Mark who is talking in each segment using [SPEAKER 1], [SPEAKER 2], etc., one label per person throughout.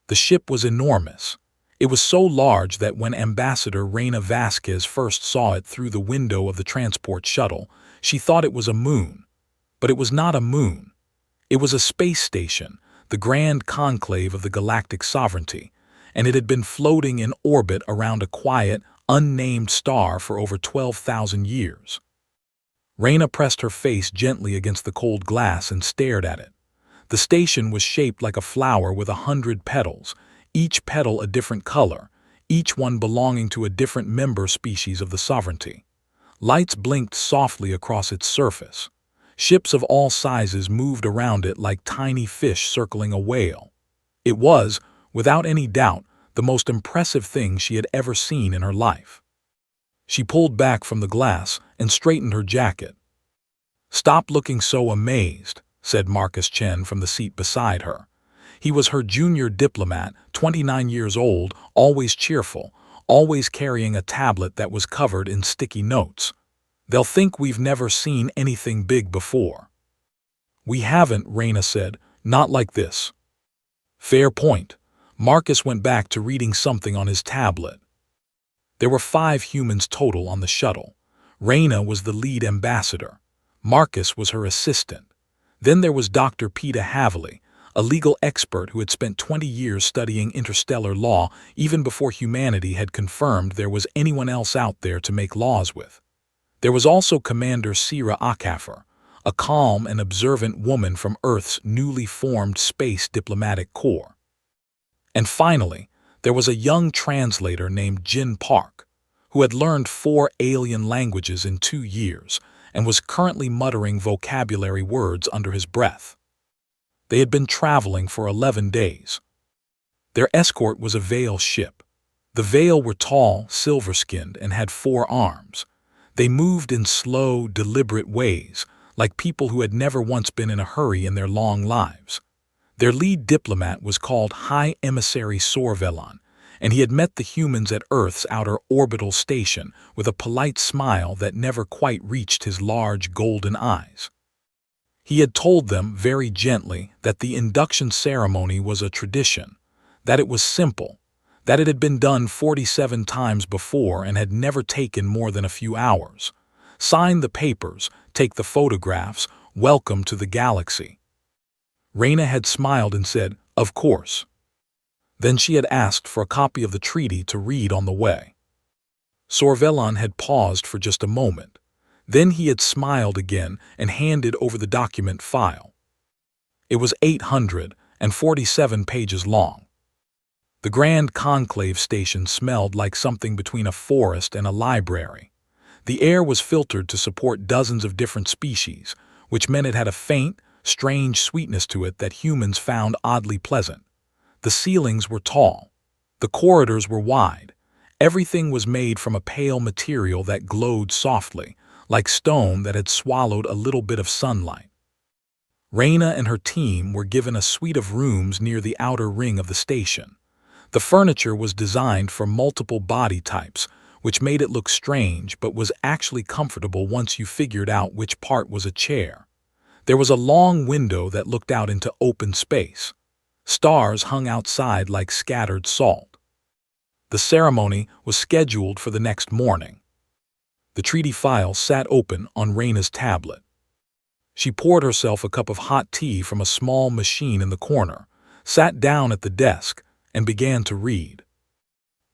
[SPEAKER 1] The ship was enormous. It was so large that when Ambassador Reina Vasquez first saw it through the window of the transport shuttle, she thought it was a moon. But it was not a moon. It was a space station, the grand conclave of the galactic sovereignty, and it had been floating in orbit around a quiet, unnamed star for over 12,000 years. Reina pressed her face gently against the cold glass and stared at it. The station was shaped like a flower with 100 petals, each petal a different color, each one belonging to a different member species of the sovereignty. Lights blinked softly across its surface. Ships of all sizes moved around it like tiny fish circling a whale. It was, without any doubt, the most impressive thing she had ever seen in her life. She pulled back from the glass and straightened her jacket. "Stop looking so amazed," said Marcus Chen from the seat beside her. He was her junior diplomat, 29 years old, always cheerful, always carrying a tablet that was covered in sticky notes. "They'll think we've never seen anything big before." "We haven't," Reina said, "not like this." "Fair point." Marcus went back to reading something on his tablet. There were 5 humans total on the shuttle. Reina was the lead ambassador. Marcus was her assistant. Then there was Dr. Peter Havley, a legal expert who had spent 20 years studying interstellar law even before humanity had confirmed there was anyone else out there to make laws with. There was also Commander Sira Akafer, a calm and observant woman from Earth's newly formed Space Diplomatic Corps. And finally, there was a young translator named Jin Park, who had learned 4 alien languages in 2 years and was currently muttering vocabulary words under his breath. They had been traveling for 11 days. Their escort was a Veil ship. The Veil were tall, silver-skinned, and had 4 arms. They moved in slow, deliberate ways, like people who had never once been in a hurry in their long lives. Their lead diplomat was called High Emissary Sorvelon, and he had met the humans at Earth's outer orbital station with a polite smile that never quite reached his large golden eyes. He had told them very gently that the induction ceremony was a tradition, that it was simple, that it had been done 47 times before and had never taken more than a few hours. Sign the papers, take the photographs, welcome to the galaxy. Reina had smiled and said, "Of course." Then she had asked for a copy of the treaty to read on the way. Sorvelon had paused for just a moment. Then he had smiled again and handed over the document file. It was 847 pages long. The Grand Conclave Station smelled like something between a forest and a library. The air was filtered to support dozens of different species, which meant it had a faint, strange sweetness to it that humans found oddly pleasant. The ceilings were tall. The corridors were wide. Everything was made from a pale material that glowed softly, like stone that had swallowed a little bit of sunlight. Reina and her team were given a suite of rooms near the outer ring of the station. The furniture was designed for multiple body types, which made it look strange but was actually comfortable once you figured out which part was a chair. There was a long window that looked out into open space. Stars hung outside like scattered salt. The ceremony was scheduled for the next morning. The treaty file sat open on Reina's tablet. She poured herself a cup of hot tea from a small machine in the corner, sat down at the desk, and began to read.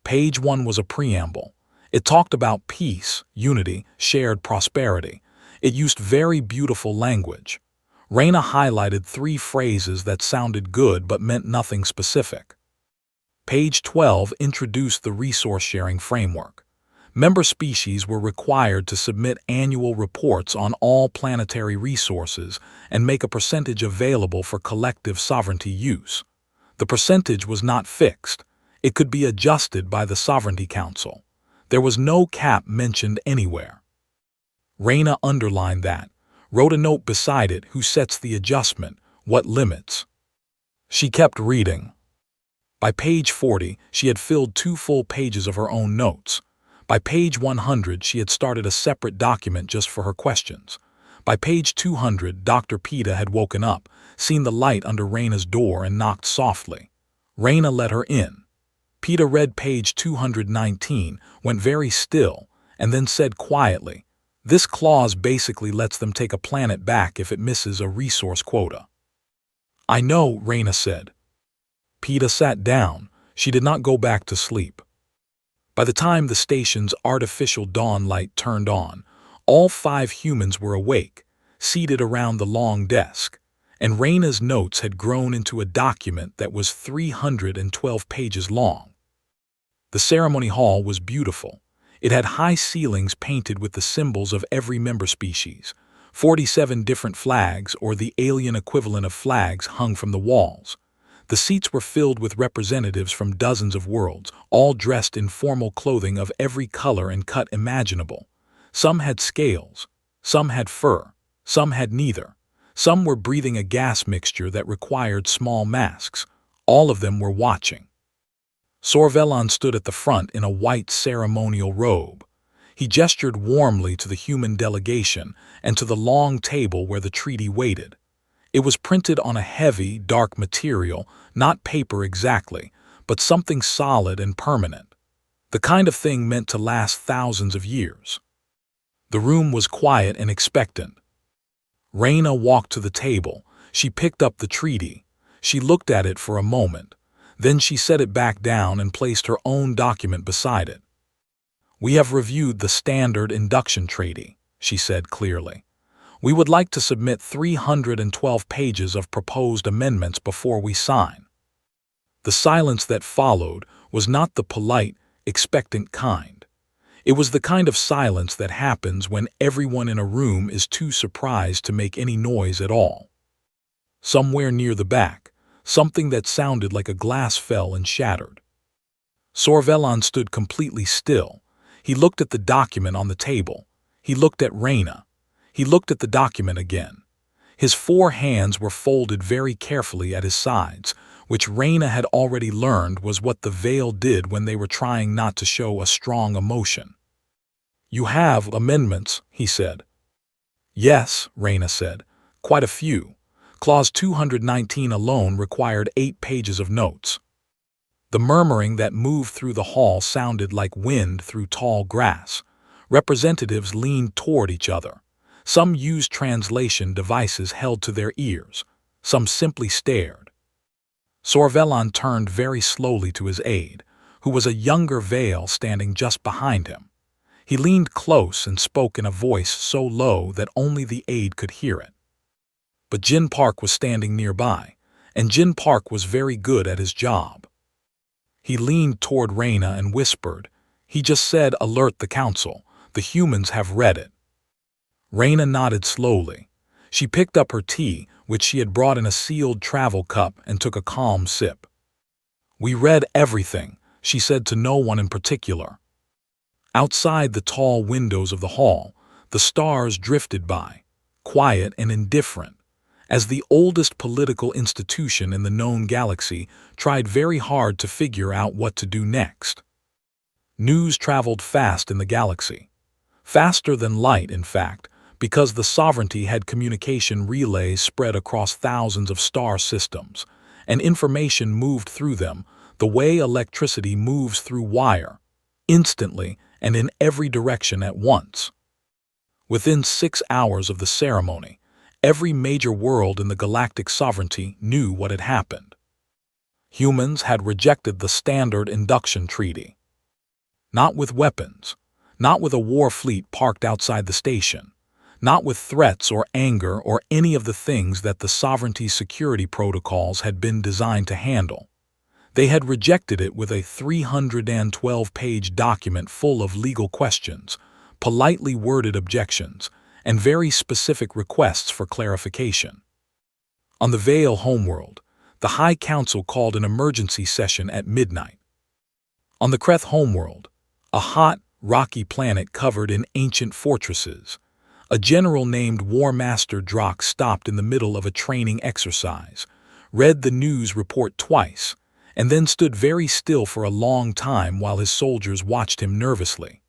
[SPEAKER 1] Page 1 was a preamble. It talked about peace, unity, shared prosperity. It used very beautiful language. Reina highlighted 3 phrases that sounded good but meant nothing specific. Page 12 introduced the resource-sharing framework. Member species were required to submit annual reports on all planetary resources and make a percentage available for collective sovereignty use. The percentage was not fixed. It could be adjusted by the Sovereignty Council. There was no cap mentioned anywhere. Reina underlined that, wrote a note beside it: who sets the adjustment, what limits. She kept reading. By page 40, she had filled 2 full pages of her own notes. By page 100, she had started a separate document just for her questions. By page 200, Dr. Peta had woken up, seen the light under Reina's door, and knocked softly. Raina let her in. Peeta read page 219, went very still, and then said quietly, "This clause basically lets them take a planet back if it misses a resource quota." "I know," Raina said. Peeta sat down. She did not go back to sleep. By the time the station's artificial dawn light turned on, all 5 humans were awake, seated around the long desk, and Raina's notes had grown into a document that was 312 pages long. The ceremony hall was beautiful. It had high ceilings painted with the symbols of every member species. 47 different flags, or the alien equivalent of flags, hung from the walls. The seats were filled with representatives from dozens of worlds, all dressed in formal clothing of every color and cut imaginable. Some had scales, some had fur, some had neither. Some were breathing a gas mixture that required small masks. All of them were watching. Sorvelon stood at the front in a white ceremonial robe. He gestured warmly to the human delegation and to the long table where the treaty waited. It was printed on a heavy, dark material, not paper exactly, but something solid and permanent. The kind of thing meant to last thousands of years. The room was quiet and expectant. Raina walked to the table. She picked up the treaty. She looked at it for a moment. Then she set it back down and placed her own document beside it. "We have reviewed the standard induction treaty," she said clearly. "We would like to submit 312 pages of proposed amendments before we sign." The silence that followed was not the polite, expectant kind. It was the kind of silence that happens when everyone in a room is too surprised to make any noise at all. Somewhere near the back, something that sounded like a glass fell and shattered. Sorvelon stood completely still. He looked at the document on the table. He looked at Raina. He looked at the document again. His 4 hands were folded very carefully at his sides, which Raina had already learned was what the veil did when they were trying not to show a strong emotion. "You have amendments," he said. "Yes," Raina said. "Quite a few. Clause 219 alone required 8 pages of notes." The murmuring that moved through the hall sounded like wind through tall grass. Representatives leaned toward each other. Some used translation devices held to their ears. Some simply stared. Sorvelon turned very slowly to his aide, who was a younger Veil standing just behind him. He leaned close and spoke in a voice so low that only the aide could hear it. But Jin Park was standing nearby, and Jin Park was very good at his job. He leaned toward Raina and whispered, "He just said alert the council. The humans have read it." Raina nodded slowly. She picked up her tea, which she had brought in a sealed travel cup, and took a calm sip. "We read everything," she said to no one in particular. Outside the tall windows of the hall, the stars drifted by, quiet and indifferent, as the oldest political institution in the known galaxy tried very hard to figure out what to do next. News traveled fast in the galaxy. Faster than light, in fact, because the sovereignty had communication relays spread across thousands of star systems, and information moved through them the way electricity moves through wire, instantly and in every direction at once. Within 6 hours of the ceremony, every major world in the galactic sovereignty knew what had happened. Humans had rejected the standard induction treaty. Not with weapons, not with a war fleet parked outside the station, not with threats or anger or any of the things that the sovereignty's security protocols had been designed to handle. They had rejected it with a 312-page document full of legal questions, politely worded objections, and very specific requests for clarification. On the Veil homeworld, the High Council called an emergency session at midnight. On the Kreth homeworld, a hot, rocky planet covered in ancient fortresses, a general named War Master Drock stopped in the middle of a training exercise, read the news report twice, and then stood very still for a long time while his soldiers watched him nervously.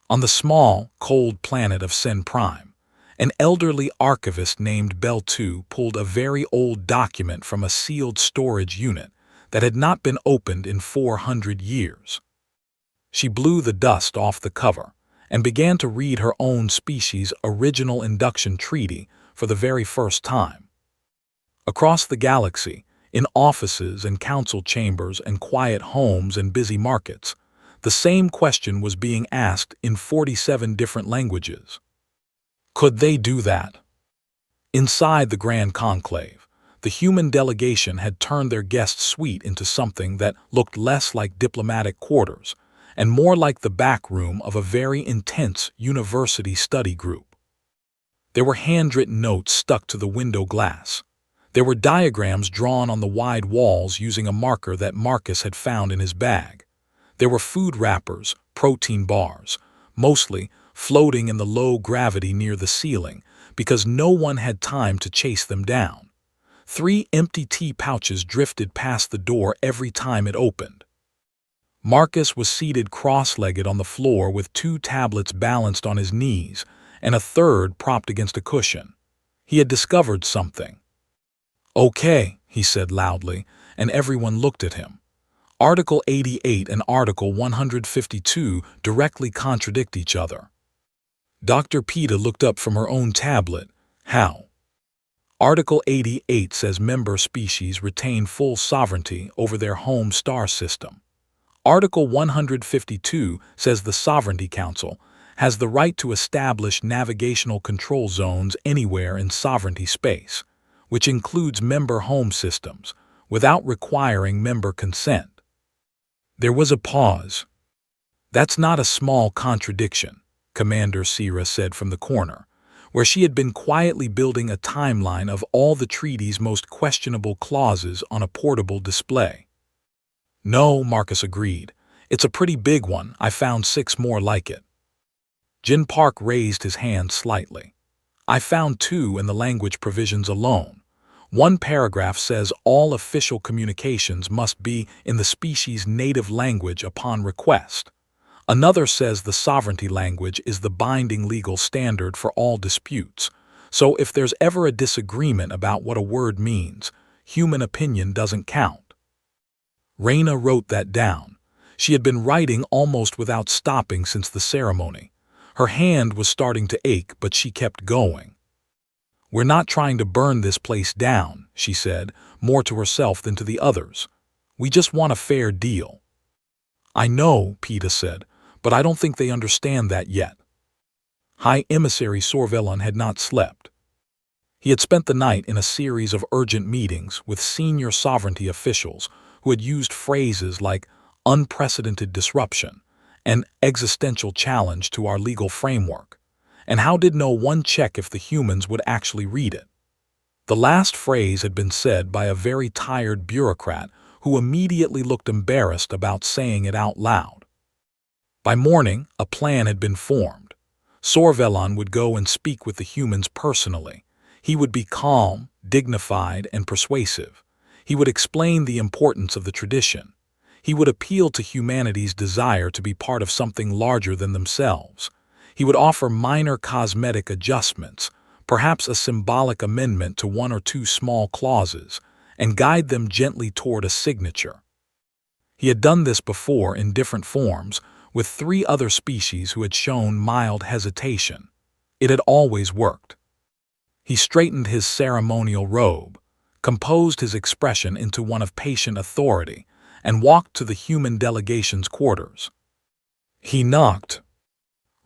[SPEAKER 1] On the small, cold planet of Sen Prime, an elderly archivist named Bell II pulled a very old document from a sealed storage unit that had not been opened in 400 years. She blew the dust off the cover and began to read her own species' original induction treaty for the very first time. Across the galaxy, in offices and council chambers and quiet homes and busy markets, the same question was being asked in 47 different languages. Could they do that? Inside the Grand Conclave, the human delegation had turned their guest suite into something that looked less like diplomatic quarters and more like the back room of a very intense university study group. There were handwritten notes stuck to the window glass. There were diagrams drawn on the wide walls using a marker that Marcus had found in his bag. There were food wrappers, protein bars, mostly floating in the low gravity near the ceiling because no one had time to chase them down. 3 empty tea pouches drifted past the door every time it opened. Marcus was seated cross-legged on the floor with 2 tablets balanced on his knees and a third propped against a cushion. He had discovered something. "Okay," he said loudly, and everyone looked at him. Article 88 and Article 152 directly contradict each other. Dr. Peta looked up from her own tablet. How? Article 88 says member species retain full sovereignty over their home star system. Article 152 says the Sovereignty Council has the right to establish navigational control zones anywhere in sovereignty space, which includes member home systems, without requiring member consent. There was a pause. "That's not a small contradiction," Commander Sierra said from the corner, where she had been quietly building a timeline of all the treaty's most questionable clauses on a portable display. "No," Marcus agreed. "It's a pretty big one. I found 6 more like it." Jin Park raised his hand slightly. "I found 2 in the language provisions alone. One paragraph says all official communications must be in the species' native language upon request. Another says the sovereignty language is the binding legal standard for all disputes, so if there's ever a disagreement about what a word means, human opinion doesn't count." Raina wrote that down. She had been writing almost without stopping since the ceremony. Her hand was starting to ache, but she kept going. "We're not trying to burn this place down," she said, more to herself than to the others. "We just want a fair deal." "I know," Peta said, "but I don't think they understand that yet." High Emissary Sorvelon had not slept. He had spent the night in a series of urgent meetings with senior sovereignty officials who had used phrases like unprecedented disruption and existential challenge to our legal framework. And how did no one check if the humans would actually read it? The last phrase had been said by a very tired bureaucrat who immediately looked embarrassed about saying it out loud. By morning, a plan had been formed. Sorvelon would go and speak with the humans personally. He would be calm, dignified, and persuasive. He would explain the importance of the tradition. He would appeal to humanity's desire to be part of something larger than themselves. He would offer minor cosmetic adjustments, perhaps a symbolic amendment to 1 or 2 small clauses, and guide them gently toward a signature. He had done this before in different forms, with 3 other species who had shown mild hesitation. It had always worked. He straightened his ceremonial robe, composed his expression into one of patient authority, and walked to the human delegation's quarters. He knocked.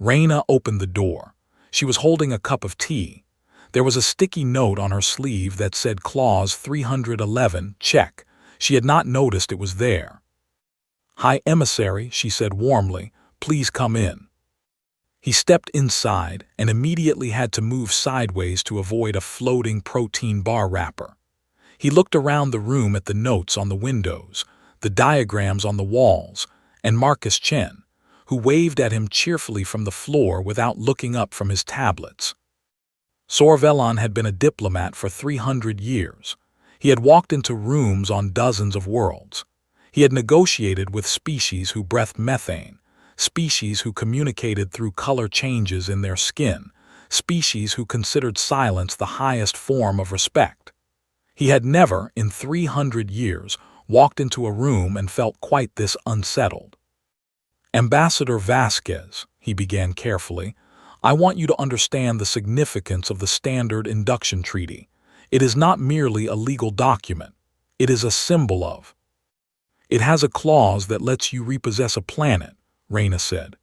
[SPEAKER 1] Raina opened the door. She was holding a cup of tea. There was a sticky note on her sleeve that said Clause 311, check. She had not noticed it was there. "High Emissary," she said warmly, "please come in." He stepped inside and immediately had to move sideways to avoid a floating protein bar wrapper. He looked around the room at the notes on the windows, the diagrams on the walls, and Marcus Chen, who waved at him cheerfully from the floor without looking up from his tablets. Sorvelon had been a diplomat for 300 years. He had walked into rooms on dozens of worlds. He had negotiated with species who breathed methane, species who communicated through color changes in their skin, species who considered silence the highest form of respect. He had never, in 300 years, walked into a room and felt quite this unsettled. "Ambassador Vasquez," he began carefully, "I want you to understand the significance of the Standard Induction Treaty. It is not merely a legal document. It is a symbol of. It has a clause that lets you repossess a planet," Reyna said.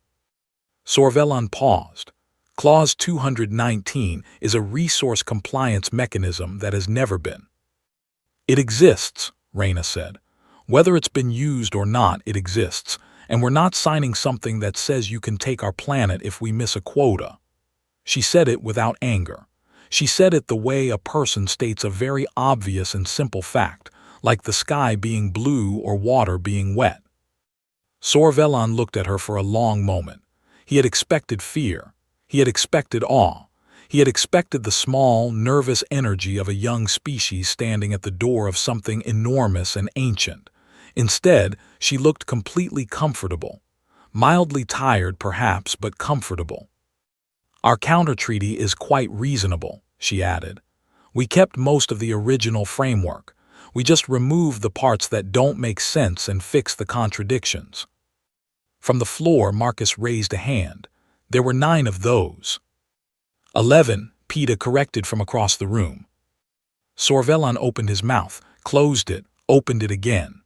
[SPEAKER 1] Sorvellan paused. Clause 219 is a resource compliance mechanism that has never been. "It exists," Reyna said. "Whether it's been used or not, it exists, and we're not signing something that says you can take our planet if we miss a quota." She said it without anger. She said it the way a person states a very obvious and simple fact, like the sky being blue or water being wet. Sorvellan looked at her for a long moment. He had expected fear. He had expected awe. He had expected the small, nervous energy of a young species standing at the door of something enormous and ancient. Instead, she looked completely comfortable. Mildly tired, perhaps, but comfortable. "Our counter-treaty is quite reasonable," she added. "We kept most of the original framework. We just removed the parts that don't make sense and fixed the contradictions." From the floor, Marcus raised a hand. "There were 9 of those." 11, Peeta corrected from across the room. Sorvellan opened his mouth, closed it, opened it again.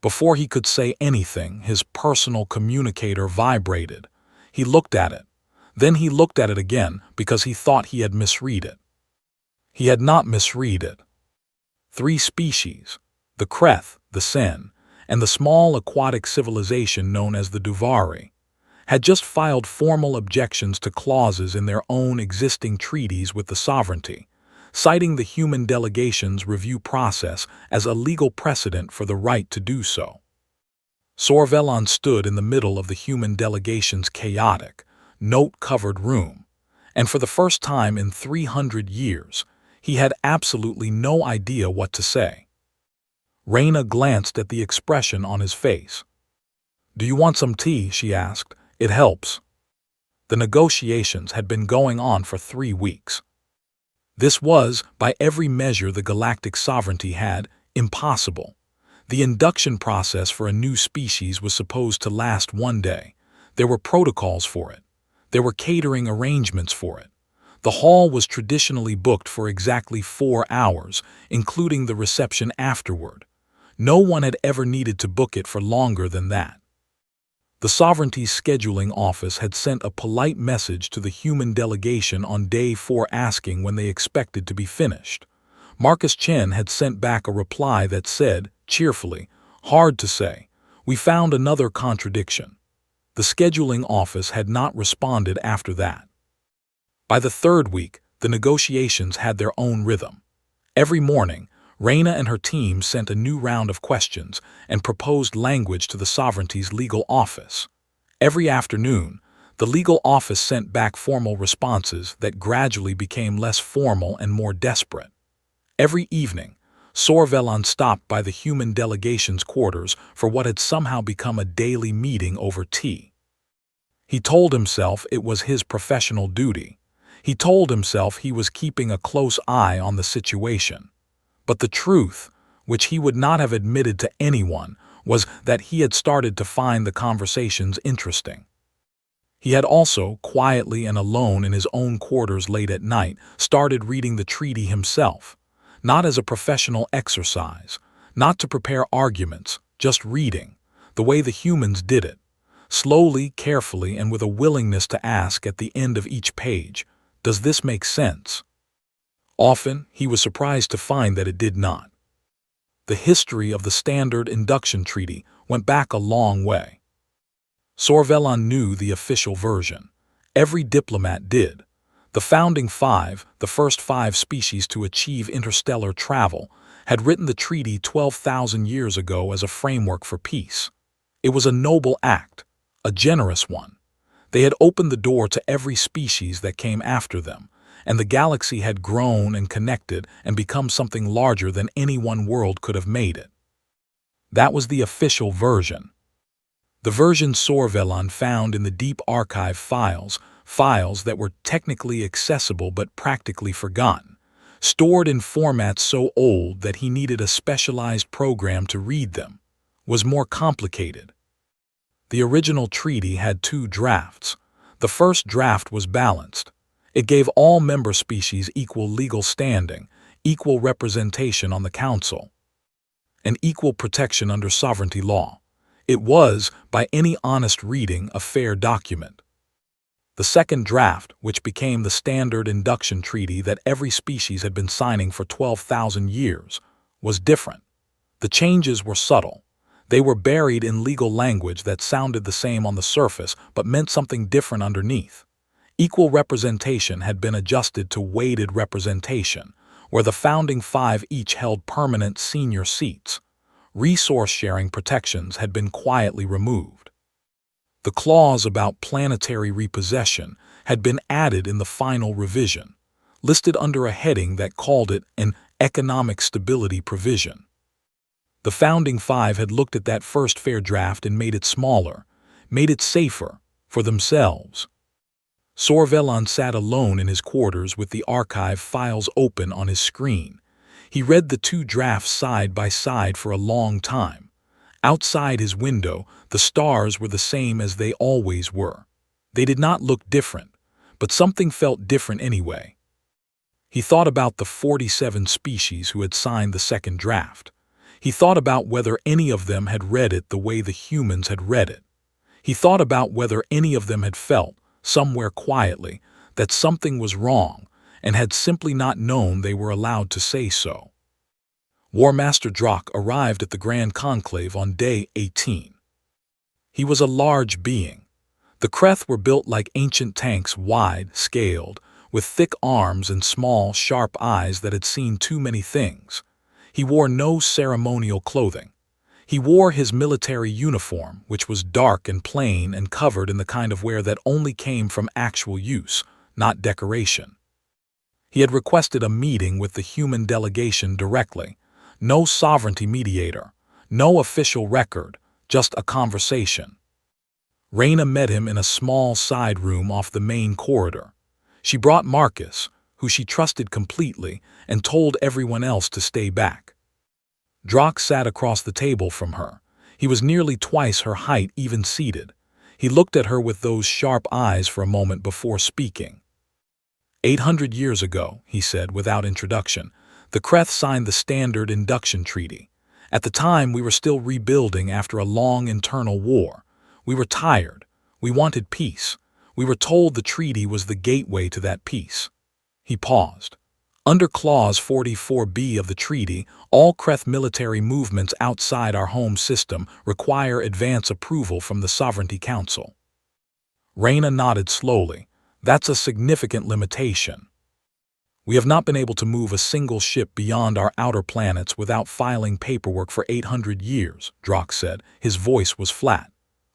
[SPEAKER 1] Before he could say anything, his personal communicator vibrated. He looked at it. Then he looked at it again because he thought he had misread it. He had not misread it. 3 species, the Kreth, the Sen, and the small aquatic civilization known as the Duvari, had just filed formal objections to clauses in their own existing treaties with the sovereignty, citing the human delegation's review process as a legal precedent for the right to do so. Sorvellan stood in the middle of the human delegation's chaotic, note-covered room, and for the first time in 300 years, he had absolutely no idea what to say. Reyna glanced at the expression on his face. "Do you want some tea?" she asked. "It helps." The negotiations had been going on for 3 weeks. This was, by every measure the galactic sovereignty had, impossible. The induction process for a new species was supposed to last 1 day. There were protocols for it. There were catering arrangements for it. The hall was traditionally booked for exactly 4 hours, including the reception afterward. No one had ever needed to book it for longer than that. The sovereignty's scheduling office had sent a polite message to the human delegation on day 4 asking when they expected to be finished. Marcus Chen had sent back a reply that said, cheerfully, "Hard to say. We found another contradiction." The scheduling office had not responded after that. By the 3rd week, the negotiations had their own rhythm. Every morning, Reyna and her team sent a new round of questions and proposed language to the sovereignty's legal office. Every afternoon, the legal office sent back formal responses that gradually became less formal and more desperate. Every evening, Sorvellan stopped by the human delegation's quarters for what had somehow become a daily meeting over tea. He told himself it was his professional duty. He told himself he was keeping a close eye on the situation. But the truth, which he would not have admitted to anyone, was that he had started to find the conversations interesting. He had also, quietly and alone in his own quarters late at night, started reading the treaty himself, not as a professional exercise, not to prepare arguments, just reading, the way the humans did it, slowly, carefully, and with a willingness to ask at the end of each page, "Does this make sense?" Often, he was surprised to find that it did not. The history of the Standard Induction Treaty went back a long way. Sorvellan knew the official version. Every diplomat did. The founding 5, the first 5 species to achieve interstellar travel, had written the treaty 12,000 years ago as a framework for peace. It was a noble act, a generous one. They had opened the door to every species that came after them, and the galaxy had grown and connected and become something larger than any one world could have made it. That was the official version. The version Sorvellan found in the deep archive files that were technically accessible but practically forgotten, stored in formats so old that he needed a specialized program to read them, was more complicated. The original treaty had 2 drafts. The first draft was balanced. It gave all member species equal legal standing, equal representation on the Council, and equal protection under sovereignty law. It was, by any honest reading, a fair document. The second draft, which became the standard induction treaty that every species had been signing for 12,000 years, was different. The changes were subtle. They were buried in legal language that sounded the same on the surface but meant something different underneath. Equal representation had been adjusted to weighted representation, where the founding 5 each held permanent senior seats. Resource-sharing protections had been quietly removed. The clause about planetary repossession had been added in the final revision, listed under a heading that called it an economic stability provision. The founding 5 had looked at that first fair draft and made it smaller, made it safer, for themselves. Sorvelon sat alone in his quarters with the archive files open on his screen. He read the 2 drafts side by side for a long time. Outside his window, the stars were the same as they always were. They did not look different, but something felt different anyway. He thought about the 47 species who had signed the second draft. He thought about whether any of them had read it the way the humans had read it. He thought about whether any of them had felt, somewhere quietly, that something was wrong and had simply not known they were allowed to say so. War Master Drak arrived at the Grand Conclave on day 18. He was a large being. The Kreth were built like ancient tanks, wide-scaled, with thick arms and small, sharp eyes that had seen too many things. He wore no ceremonial clothing. He wore his military uniform, which was dark and plain and covered in the kind of wear that only came from actual use, not decoration. He had requested a meeting with the human delegation directly. No sovereignty mediator, no official record, just a conversation. Raina met him in a small side room off the main corridor. She brought Marcus, who she trusted completely, and told everyone else to stay back. Drak sat across the table from her. He was nearly twice her height, even seated. He looked at her with those sharp eyes for a moment before speaking. 800 years ago, he said without introduction, the Kreth signed the Standard Induction Treaty. At the time, we were still rebuilding after a long internal war. We were tired. We wanted peace. We were told the treaty was the gateway to that peace. He paused. Under Clause 44B of the treaty, all Kreth military movements outside our home system require advance approval from the Sovereignty Council. Raina nodded slowly. That's a significant limitation. We have not been able to move a single ship beyond our outer planets without filing paperwork for 800 years, Drak said. His voice was flat.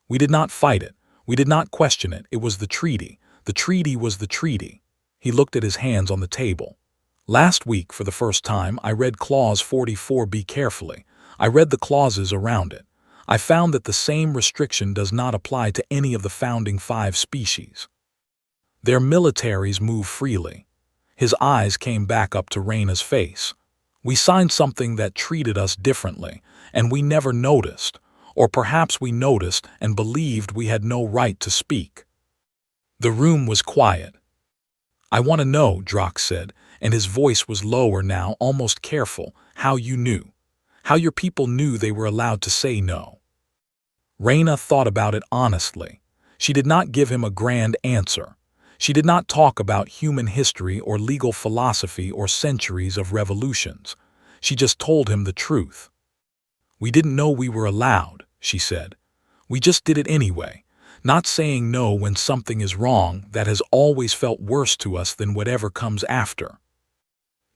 [SPEAKER 1] We did not fight it. We did not question it. It was the treaty. The treaty was the treaty. He looked at his hands on the table. Last week, for the first time, I read Clause 44B carefully. I read the clauses around it. I found that the same restriction does not apply to any of the founding 5 species. Their militaries move freely. His eyes came back up to Raina's face. We signed something that treated us differently, and we never noticed, or perhaps we noticed and believed we had no right to speak. The room was quiet. I want to know, Drak said, and his voice was lower now, almost careful, how you knew. How your people knew they were allowed to say no. Raina thought about it honestly. She did not give him a grand answer. She did not talk about human history or legal philosophy or centuries of revolutions. She just told him the truth. We didn't know we were allowed, she said. We just did it anyway. Not saying no when something is wrong, that has always felt worse to us than whatever comes after.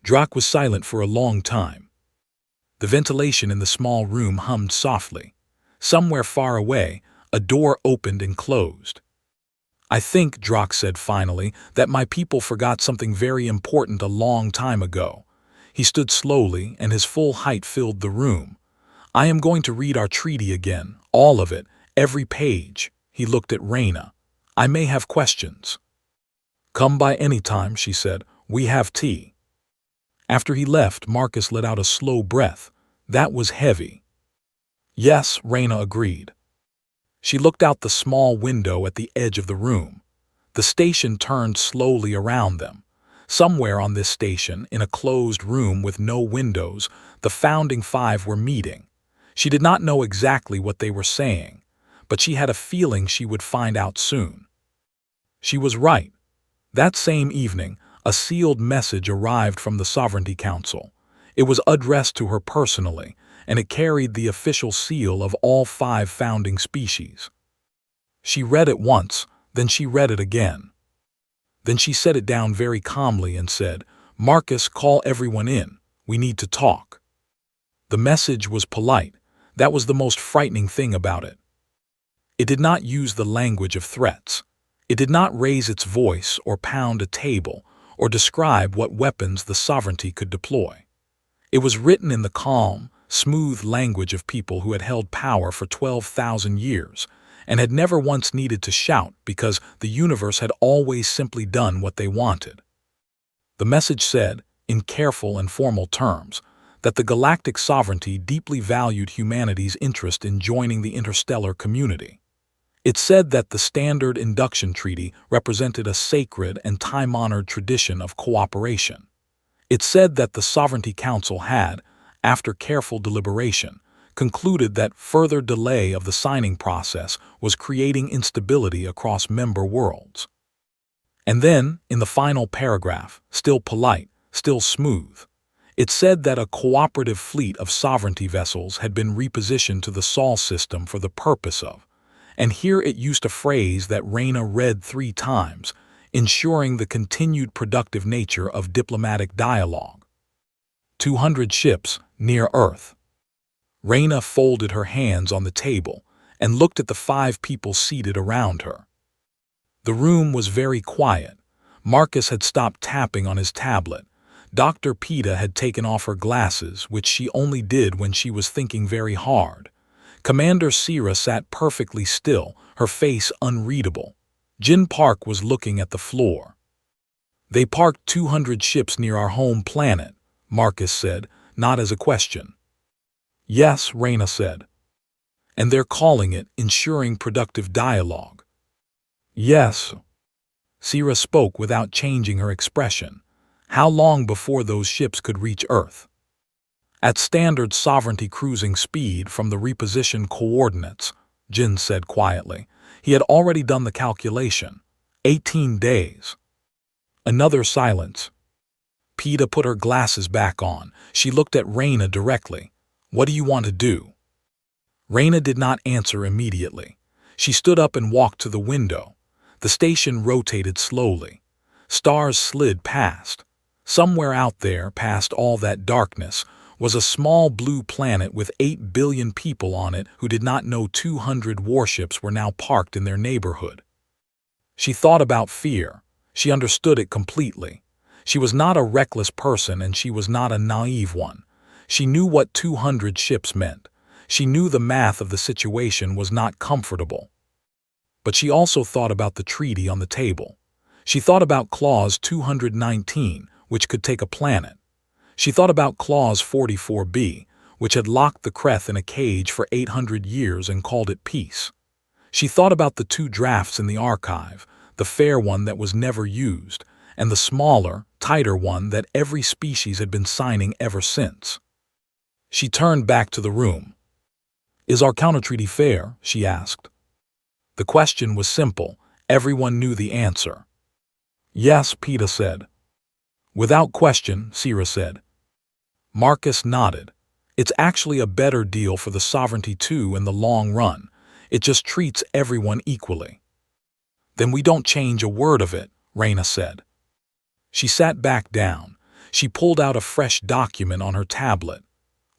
[SPEAKER 1] Drak was silent for a long time. The ventilation in the small room hummed softly. Somewhere far away, a door opened and closed. I think, Drak said finally, that my people forgot something very important a long time ago. He stood slowly, and his full height filled the room. I am going to read our treaty again, all of it, every page. He looked at Raina. I may have questions. Come by any time, she said. We have tea. After he left, Marcus let out a slow breath. That was heavy. Yes, Raina agreed. She looked out the small window at the edge of the room. The station turned slowly around them. Somewhere on this station, in a closed room with no windows, the Founding Five were meeting. She did not know exactly what they were saying, but she had a feeling she would find out soon. She was right. That same evening, a sealed message arrived from the Sovereignty Council. It was addressed to her personally, and it carried the official seal of all 5 founding species. She read it once, then she read it again. Then she set it down very calmly and said, "Marcus, call everyone in. We need to talk." The message was polite. That was the most frightening thing about it. It did not use the language of threats. It did not raise its voice or pound a table or describe what weapons the sovereignty could deploy. It was written in the calm, smooth language of people who had held power for 12,000 years and had never once needed to shout because the universe had always simply done what they wanted. The message said, in careful and formal terms, that the galactic sovereignty deeply valued humanity's interest in joining the interstellar community. It said that the Standard Induction Treaty represented a sacred and time-honored tradition of cooperation. It said that the Sovereignty Council had, after careful deliberation, concluded that further delay of the signing process was creating instability across member worlds. And then, in the final paragraph, still polite, still smooth, it said that a cooperative fleet of sovereignty vessels had been repositioned to the Sol system for the purpose of, and here it used a phrase that Raina read 3 times, ensuring the continued productive nature of diplomatic dialogue. 200 ships near Earth. Raina folded her hands on the table and looked at the 5 people seated around her. The room was very quiet. Marcus had stopped tapping on his tablet. Dr. Peta had taken off her glasses, which she only did when she was thinking very hard. Commander Sierra sat perfectly still, her face unreadable. Jin Park was looking at the floor. "They parked 200 ships near our home planet," Marcus said, not as a question. "Yes," Raina said. "And they're calling it ensuring productive dialogue." "Yes." Sierra spoke without changing her expression. "How long before those ships could reach Earth?" "At standard sovereignty cruising speed from the repositioned coordinates," Jin said quietly. He had already done the calculation. 18 days. Another silence. Peta put her glasses back on. She looked at Raina directly. "What do you want to do?" Raina did not answer immediately. She stood up and walked to the window. The station rotated slowly. Stars slid past. Somewhere out there, past all that darkness, was a small blue planet with 8 billion people on it who did not know 200 warships were now parked in their neighborhood. She thought about fear. She understood it completely. She was not a reckless person and she was not a naive one. She knew what 200 ships meant. She knew the math of the situation was not comfortable. But she also thought about the treaty on the table. She thought about Clause 219, which could take a planet. She thought about Clause 44b, which had locked the Kreth in a cage for 800 years and called it peace. She thought about the 2 drafts in the archive, the fair one that was never used, and the smaller, tighter one that every species had been signing ever since. She turned back to the room. "Is our countertreaty fair?" she asked. The question was simple. Everyone knew the answer. "Yes," Peta said. "Without question," Sierra said. Marcus nodded. "It's actually a better deal for the sovereignty too in the long run. It just treats everyone equally." "Then we don't change a word of it," Raina said. She sat back down. She pulled out a fresh document on her tablet.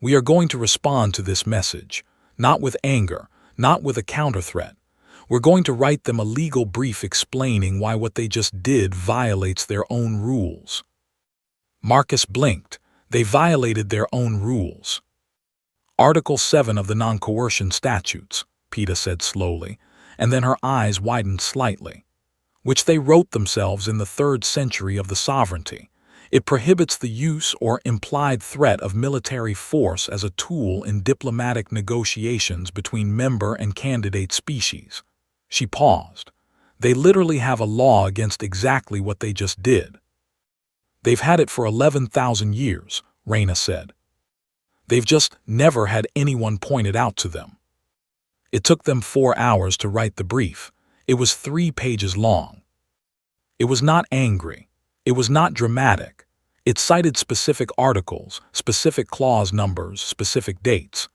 [SPEAKER 1] "We are going to respond to this message, not with anger, not with a counter-threat. We're going to write them a legal brief explaining why what they just did violates their own rules." Marcus blinked. They violated their own rules. "Article 7 of the Non-Coercion Statutes," Peta said slowly, and then her eyes widened slightly. "Which they wrote themselves in the 3rd century of the sovereignty. It prohibits the use or implied threat of military force as a tool in diplomatic negotiations between member and candidate species. She paused. They literally have a law against exactly what they just did. They've had it for 11,000 years, Raina said. They've just never had anyone point it out to them. It took them 4 hours to write the brief. It was 3 pages long. It was not angry. It was not dramatic. It cited specific articles, specific clause numbers, specific dates.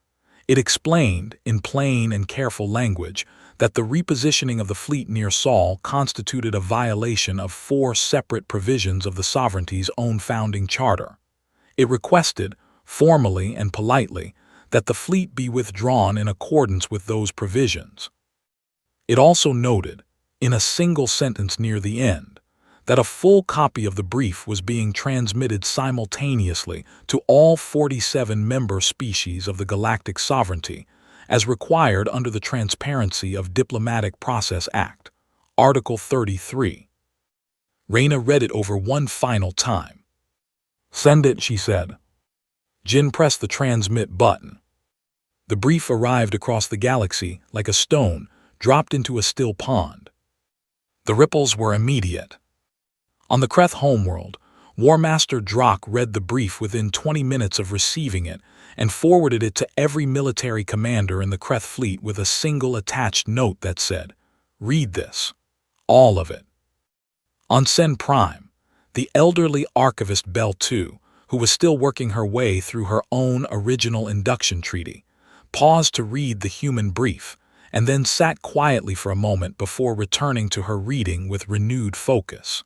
[SPEAKER 1] It explained, in plain and careful language, that the repositioning of the fleet near Sol constituted a violation of 4 separate provisions of the sovereignty's own founding charter. It requested, formally and politely, that the fleet be withdrawn in accordance with those provisions. It also noted, in a single sentence near the end, that a full copy of the brief was being transmitted simultaneously to all 47 member species of the Galactic Sovereignty, as required under the Transparency of Diplomatic Process Act, Article 33. Raina read it over one final time. "Send it," she said. Jin pressed the transmit button. The brief arrived across the galaxy like a stone dropped into a still pond. The ripples were immediate. On the Kreth homeworld, War Master Drak read the brief within 20 minutes of receiving it and forwarded it to every military commander in the Kreth fleet with a single attached note that said, "Read this. All of it." On Sen Prime, the elderly archivist Bell II, who was still working her way through her own original induction treaty, paused to read the human brief and then sat quietly for a moment before returning to her reading with renewed focus.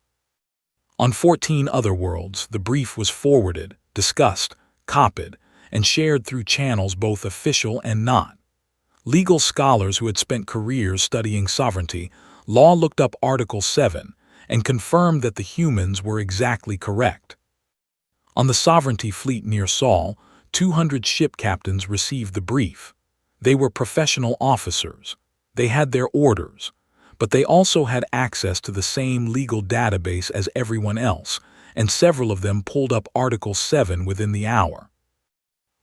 [SPEAKER 1] On 14 other worlds, the brief was forwarded, discussed, copied, and shared through channels both official and not. Legal scholars who had spent careers studying sovereignty law looked up Article 7 and confirmed that the humans were exactly correct. On the sovereignty fleet near Sol, 200 ship captains received the brief. They were professional officers. They had their orders. But they also had access to the same legal database as everyone else, and several of them pulled up Article 7 within the hour.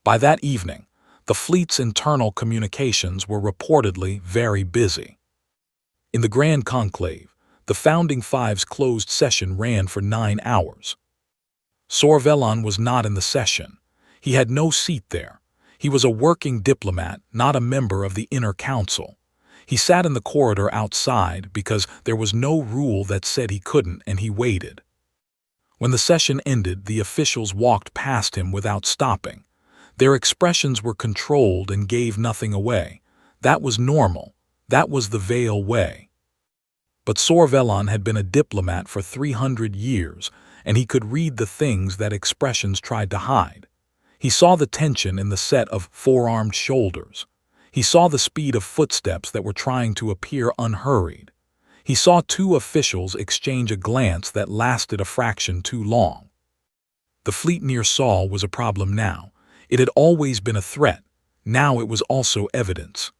[SPEAKER 1] By that evening, the fleet's internal communications were reportedly very busy. In the Grand Conclave, the Founding Five's closed session ran for 9 hours. Sorvelon was not in the session. He had no seat there. He was a working diplomat, not a member of the Inner Council. He sat in the corridor outside because there was no rule that said he couldn't, and he waited. When the session ended, the officials walked past him without stopping. Their expressions were controlled and gave nothing away. That was normal. That was the Veil way. But Sorvelon had been a diplomat for 300 years, and he could read the things that expressions tried to hide. He saw the tension in the set of four-armed shoulders. He saw the speed of footsteps that were trying to appear unhurried. He saw 2 officials exchange a glance that lasted a fraction too long. The fleet near Sol was a problem now. It had always been a threat. Now it was also evidence.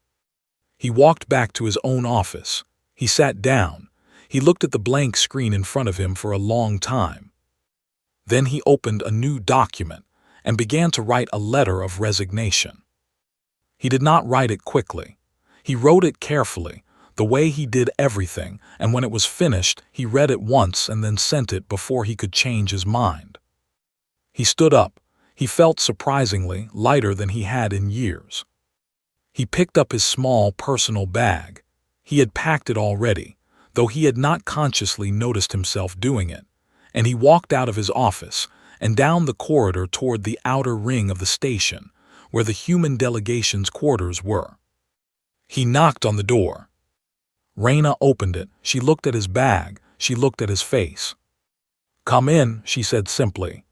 [SPEAKER 1] He walked back to his own office. He sat down. He looked at the blank screen in front of him for a long time. Then he opened a new document and began to write a letter of resignation. He did not write it quickly. He wrote it carefully, the way he did everything, and when it was finished, he read it once and then sent it before he could change his mind. He stood up. He felt surprisingly lighter than he had in years. He picked up his small personal bag. He had packed it already, though he had not consciously noticed himself doing it, and he walked out of his office and down the corridor toward the outer ring of the station, where the human delegation's quarters were. He knocked on the door. Raina opened it. She looked at his bag. She looked at his face. "Come in," she said simply.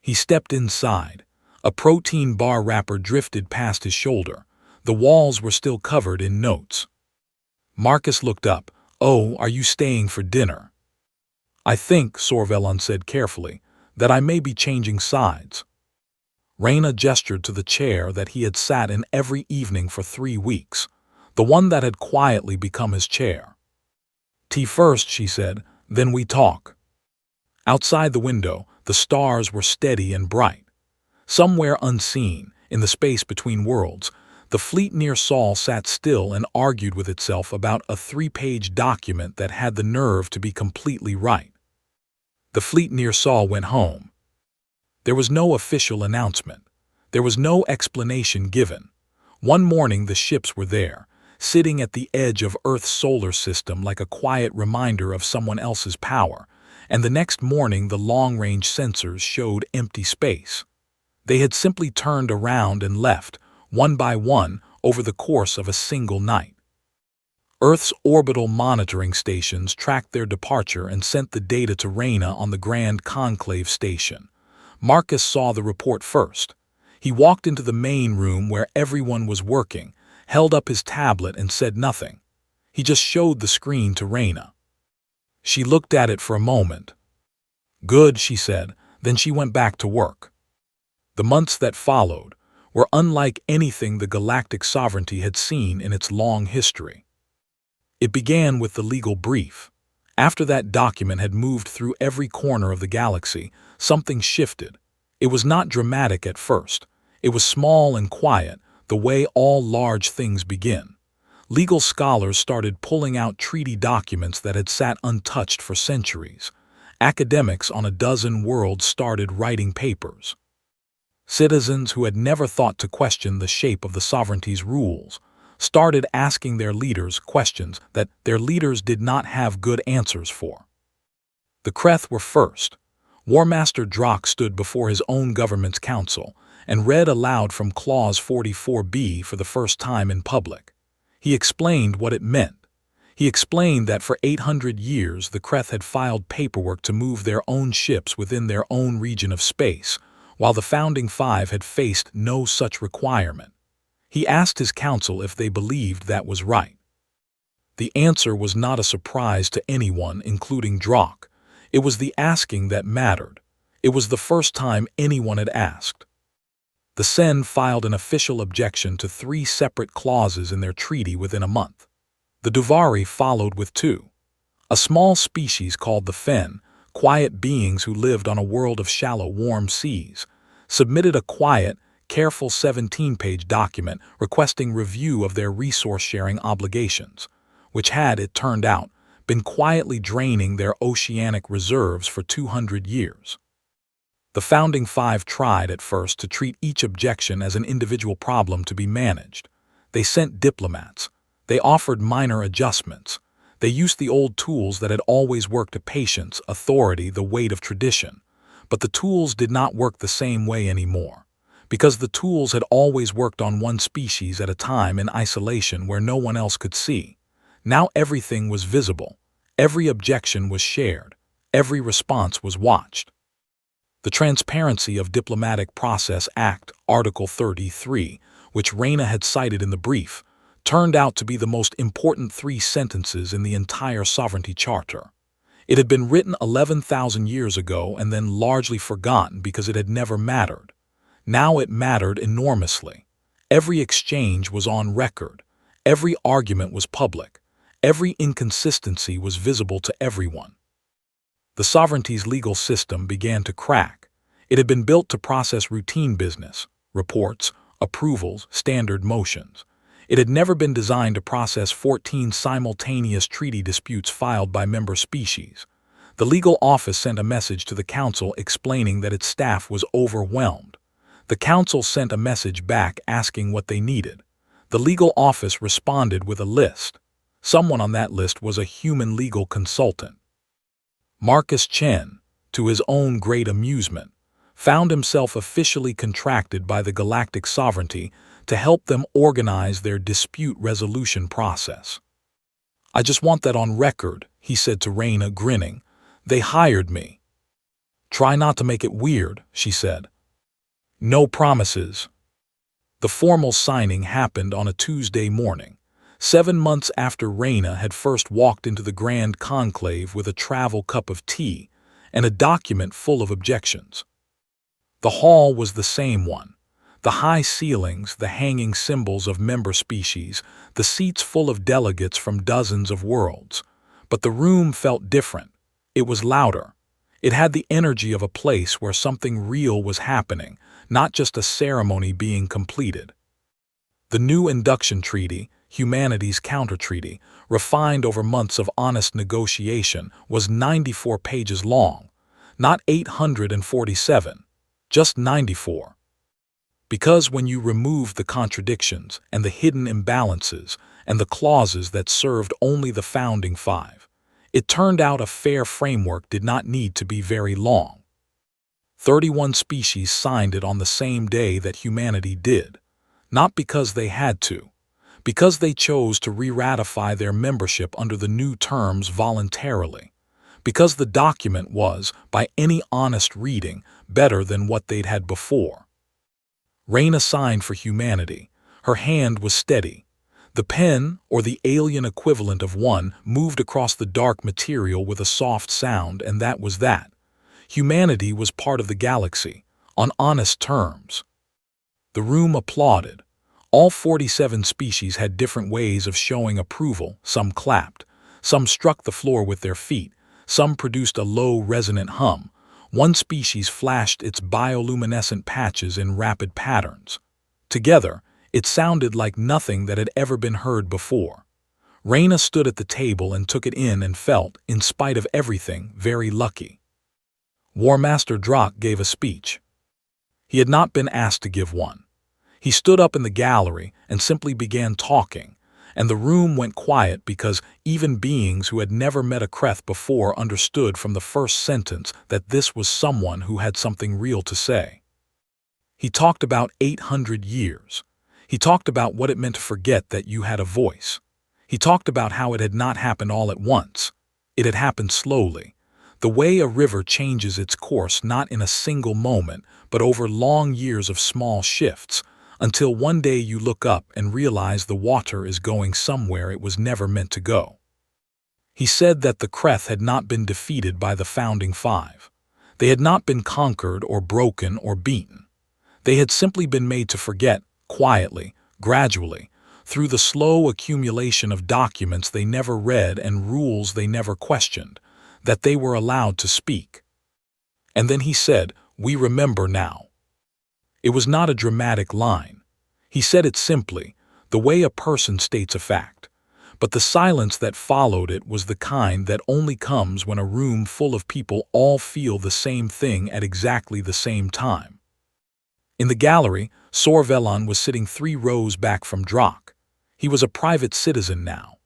[SPEAKER 1] He stepped inside. A protein bar wrapper drifted past his shoulder. The walls were still covered in notes. Marcus looked up. "Oh, are you staying for dinner?" "I think," Sorvelon said carefully, "that I may be changing sides." Raina gestured to the chair that he had sat in every evening for 3 weeks, the one that had quietly become his chair. "Tea first," she said, "then we talk." Outside the window, The stars were steady and bright. Somewhere unseen, in the space between worlds, the fleet near Sol sat still and argued with itself about a 3-page document that had the nerve to be completely right. The fleet near Sol went home. There was no official announcement. There was no explanation given. One morning the ships were there, sitting at the edge of Earth's solar system like a quiet reminder of someone else's power, and the next morning the long-range sensors showed empty space. They had simply turned around and left, one by one, over the course of a single night. Earth's orbital monitoring stations tracked their departure and sent the data to Reyna on the Grand Conclave Station. Marcus saw the report first. He walked into the main room where everyone was working, held up his tablet and said nothing. He just showed the screen to Reyna. She looked at it for a moment. "Good," she said, then she went back to work. The months that followed were unlike anything the galactic sovereignty had seen in its long history. It began with the legal brief. After that document had moved through every corner of the galaxy, something shifted. It was not dramatic at first. It was small and quiet, the way all large things begin. Legal scholars started pulling out treaty documents that had sat untouched for centuries. Academics on a dozen worlds started writing papers. Citizens who had never thought to question the shape of the sovereignty's rules started asking their leaders questions that their leaders did not have good answers for. The Kreth were first. War Master Drock stood before his own government's council and read aloud from Clause 44B for the first time in public. He explained what it meant. He explained that for 800 years the Kreth had filed paperwork to move their own ships within their own region of space, while the Founding Five had faced no such requirement. He asked his council if they believed that was right. The answer was not a surprise to anyone, including Drock. It was the asking that mattered. It was the first time anyone had asked. The Sen filed an official objection to 3 separate clauses in their treaty within a month. The Duvari followed with 2. A small species called the Fen, quiet beings who lived on a world of shallow, warm seas, submitted a quiet, careful 17-page document requesting review of their resource-sharing obligations, which had, it turned out, been quietly draining their oceanic reserves for 200 years. The Founding Five tried at first to treat each objection as an individual problem to be managed. They sent diplomats. They offered minor adjustments. They used the old tools that had always worked: patience, authority, the weight of tradition. But the tools did not work the same way anymore, because the tools had always worked on one species at a time in isolation where no one else could see. Now everything was visible. Every objection was shared. Every response was watched. The Transparency of Diplomatic Process Act, Article 33, which Reyna had cited in the brief, turned out to be the most important 3 sentences in the entire Sovereignty Charter. It had been written 11,000 years ago and then largely forgotten because it had never mattered. Now it mattered enormously. Every exchange was on record. Every argument was public. Every inconsistency was visible to everyone. The sovereignty's legal system began to crack. It had been built to process routine business, reports, approvals, standard motions. It had never been designed to process 14 simultaneous treaty disputes filed by member species. The legal office sent a message to the council explaining that its staff was overwhelmed. The council sent a message back asking what they needed. The legal office responded with a list. Someone on that list was a human legal consultant. Marcus Chen, to his own great amusement, found himself officially contracted by the galactic sovereignty to help them organize their dispute resolution process. "I just want that on record," he said to Reyna, grinning. "They hired me." "Try not to make it weird," she said. "No promises." The formal signing happened on a Tuesday morning, 7 months after Reyna had first walked into the Grand Conclave with a travel cup of tea and a document full of objections. The hall was the same one. The high ceilings, the hanging symbols of member species, the seats full of delegates from dozens of worlds. But the room felt different. It was louder. It had the energy of a place where something real was happening, not just a ceremony being completed. The new induction treaty, humanity's counter-treaty, refined over months of honest negotiation, was 94 pages long, not 847, just 94. Because when you removed the contradictions and the hidden imbalances and the clauses that served only the founding five, it turned out a fair framework did not need to be very long. 31 species signed it on the same day that humanity did, not because they had to, because they chose to re-ratify their membership under the new terms voluntarily, because the document was, by any honest reading, better than what they'd had before. Raina signed for humanity. Her hand was steady. The pen, or the alien equivalent of one, moved across the dark material with a soft sound, and that was that. Humanity was part of the galaxy, on honest terms. The room applauded. All 47 species had different ways of showing approval. Some clapped. Some struck the floor with their feet. Some produced a low, resonant hum. One species flashed its bioluminescent patches in rapid patterns. Together, it sounded like nothing that had ever been heard before. Raina stood at the table and took it in and felt, in spite of everything, very lucky. War Master Drak gave a speech. He had not been asked to give one. He stood up in the gallery and simply began talking, and the room went quiet because even beings who had never met a Kreth before understood from the first sentence that this was someone who had something real to say. He talked about 800 years. He talked about what it meant to forget that you had a voice. He talked about how it had not happened all at once. It had happened slowly. The way a river changes its course not in a single moment, but over long years of small shifts, until one day you look up and realize the water is going somewhere it was never meant to go. He said that the Kreth had not been defeated by the founding five. They had not been conquered or broken or beaten. They had simply been made to forget, quietly, gradually, through the slow accumulation of documents they never read and rules they never questioned, that they were allowed to speak. And then he said, "We remember now." It was not a dramatic line. He said it simply, the way a person states a fact. But the silence that followed it was the kind that only comes when a room full of people all feel the same thing at exactly the same time. In the gallery, Sorvelon was sitting 3 rows back from Drak. He was a private citizen now.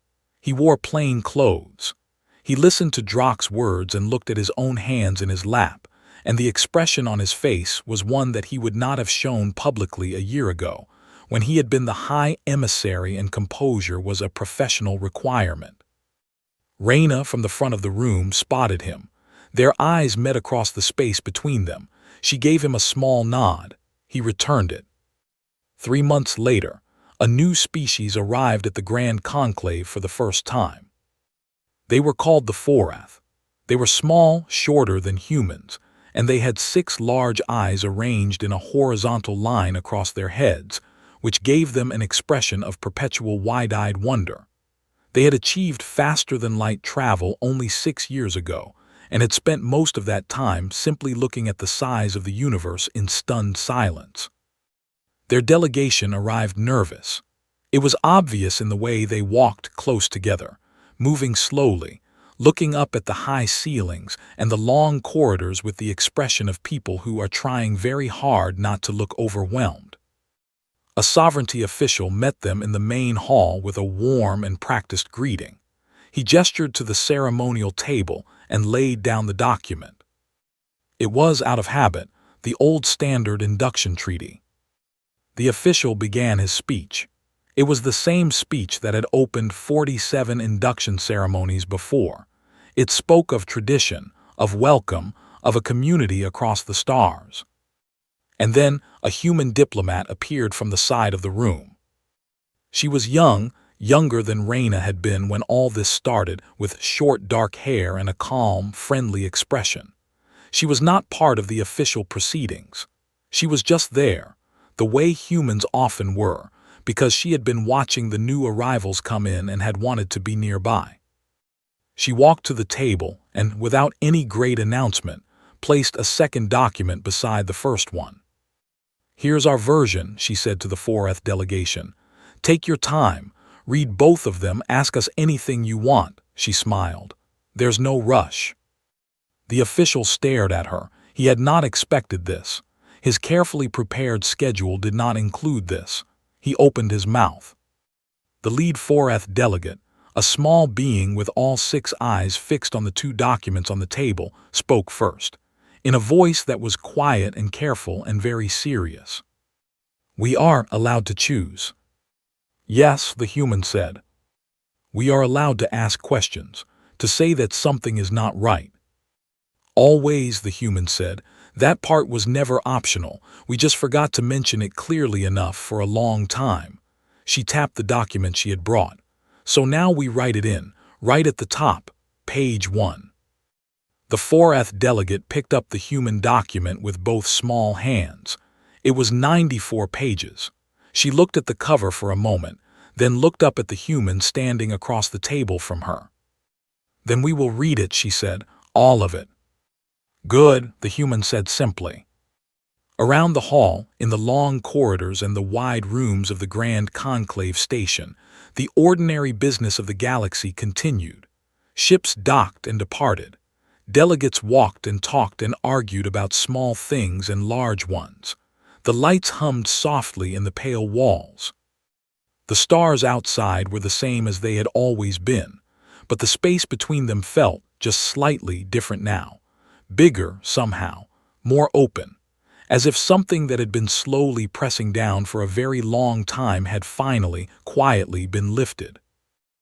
[SPEAKER 1] He wore plain clothes. He listened to Drak's words and looked at his own hands in his lap, and the expression on his face was one that he would not have shown publicly a year ago, when he had been the high emissary and composure was a professional requirement. Raina from the front of the room spotted him. Their eyes met across the space between them. She gave him a small nod. He returned it. 3 months later, a new species arrived at the Grand Conclave for the first time. They were called the Forath. They were small, shorter than humans, and they had 6 large eyes arranged in a horizontal line across their heads, which gave them an expression of perpetual wide-eyed wonder. They had achieved faster-than-light travel only 6 years ago, and had spent most of that time simply looking at the size of the universe in stunned silence. Their delegation arrived nervous. It was obvious in the way they walked close together, moving slowly, looking up at the high ceilings and the long corridors with the expression of people who are trying very hard not to look overwhelmed. A sovereignty official met them in the main hall with a warm and practiced greeting. He gestured to the ceremonial table and laid down the document. It was, out of habit, the old standard induction treaty. The official began his speech. It was the same speech that had opened 47 induction ceremonies before. It spoke of tradition, of welcome, of a community across the stars. And then a human diplomat appeared from the side of the room. She was young, younger than Raina had been when all this started, with short dark hair and a calm, friendly expression. She was not part of the official proceedings. She was just there, the way humans often were, because she had been watching the new arrivals come in and had wanted to be nearby. She walked to the table and, without any great announcement, placed a second document beside the first one. "Here's our version," she said to the 4th delegation. "Take your time. Read both of them. Ask us anything you want," she smiled. "There's no rush." The official stared at her. He had not expected this. His carefully prepared schedule did not include this. He opened his mouth. The lead 4th delegate, a small being with all 6 eyes fixed on the 2 documents on the table, spoke first, in a voice that was quiet and careful and very serious. "We are allowed to choose." "Yes," the human said. "We are allowed to ask questions, to say that something is not right." "Always," the human said. "That part was never optional. We just forgot to mention it clearly enough for a long time." She tapped the document she had brought. "So now we write it in, right at the top, page 1. The 4th delegate picked up the human document with both small hands. It was 94 pages. She looked at the cover for a moment, then looked up at the human standing across the table from her. "Then we will read it," she said, "all of it." "Good," the human said simply. Around the hall, in the long corridors and the wide rooms of the Grand Conclave Station, the ordinary business of the galaxy continued. Ships docked and departed. Delegates walked and talked and argued about small things and large ones. The lights hummed softly in the pale walls. The stars outside were the same as they had always been, but the space between them felt just slightly different now. Bigger, somehow, more open, as if something that had been slowly pressing down for a very long time had finally, quietly been lifted.